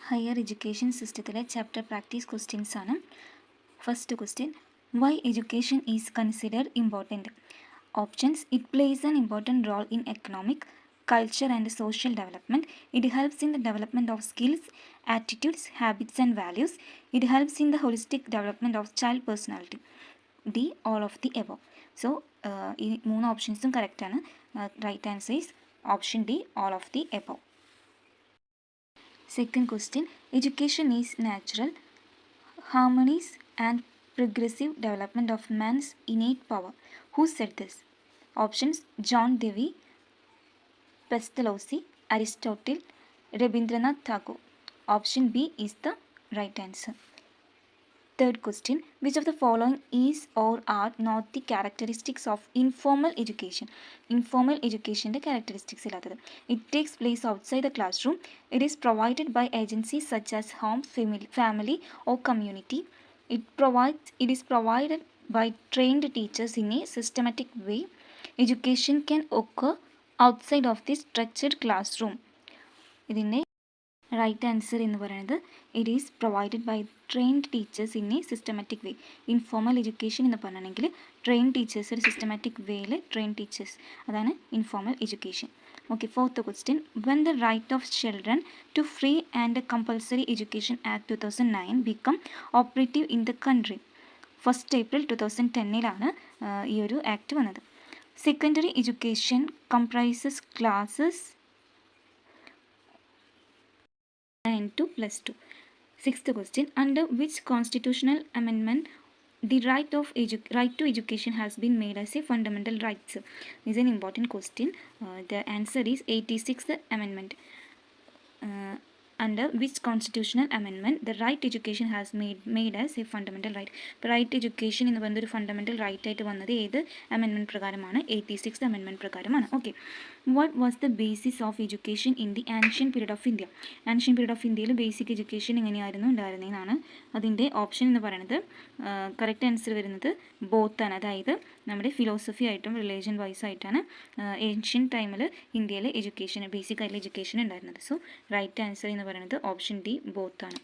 Higher education സിസ്റ്റത്തിലെ chapter practice questions ആണ്. First question, why education is considered important? Options: it plays an important role in economic, culture and social development. It helps in the development of skills, attitudes, habits and values. It helps in the holistic development of child personality. D, all of the above. So ഈ മൂന്ന് ഓപ്ഷൻസും correct ആണ്. Right answer is option D, all of the above. Second question, education is natural, harmonious and progressive development of man's innate power. Who said this? Options: John Dewey, Pestalozzi, Aristotle, Rabindranath Tagore. Option B is the right answer. Third question, which of the following is or are not the characteristics of informal education? Informal education the characteristics illathathu. It takes place outside the classroom. It is provided by agencies such as home, family or community. It is provided by trained teachers in a systematic way. Education can occur outside of the structured classroom. ഇതിൻ്റെ right answer എന്ന് പറയുന്നത് it is provided by trained teachers in a systematic way. Informal education എന്ന് പറഞ്ഞിട്ടുണ്ടെങ്കിൽ train teachers ഒരു systematic വേയിൽ train teachers, അതാണ് informal education. Okay, fourth question, when the right of children to free and compulsory education act 2009 become operative in the country? 1 April 2010 ഈ ഒരു act വന്നത്. Secondary education comprises classes 9 to +2. Sixth question, under which constitutional amendment the right to education has been made as a fundamental right? This is an important question. The answer is 86th amendment. Under which constitutional amendment the right to education has made as a fundamental right? Right to education എന്ന് പറയുന്നത് ഒരു fundamental right ആയിട്ട് വന്നത് ഏത് amendment പ്രകാരമാണ്? 86th amendment പ്രകാരമാണ്. Okay, what was the basis of education in the ancient period of India? Ancient period of ഇന്ത്യയിൽ basic education എങ്ങനെയായിരുന്നു ഉണ്ടായിരുന്നതെന്നാണ്. അതിൻ്റെ ഓപ്ഷൻ എന്ന് പറയുന്നത് കറക്റ്റ് ആൻസർ വരുന്നത് ബോത്ത് ആണ്. അതായത് നമ്മുടെ ഫിലോസഫി ആയിട്ടും റിലീജിയൻ വൈസ് ആയിട്ടാണ് ഏൻഷ്യൻ ടൈമിൽ ഇന്ത്യയിൽ എഡ്യൂക്കേഷൻ ബേസിക് ആയിട്ടുള്ള എഡ്യൂക്കേഷൻ ഉണ്ടായിരുന്നത്. സോ റൈറ്റ് ആൻസർ എന്ന് പറയുന്നത് ഓപ്ഷൻ ഡി ബോത്ത് ആണ്.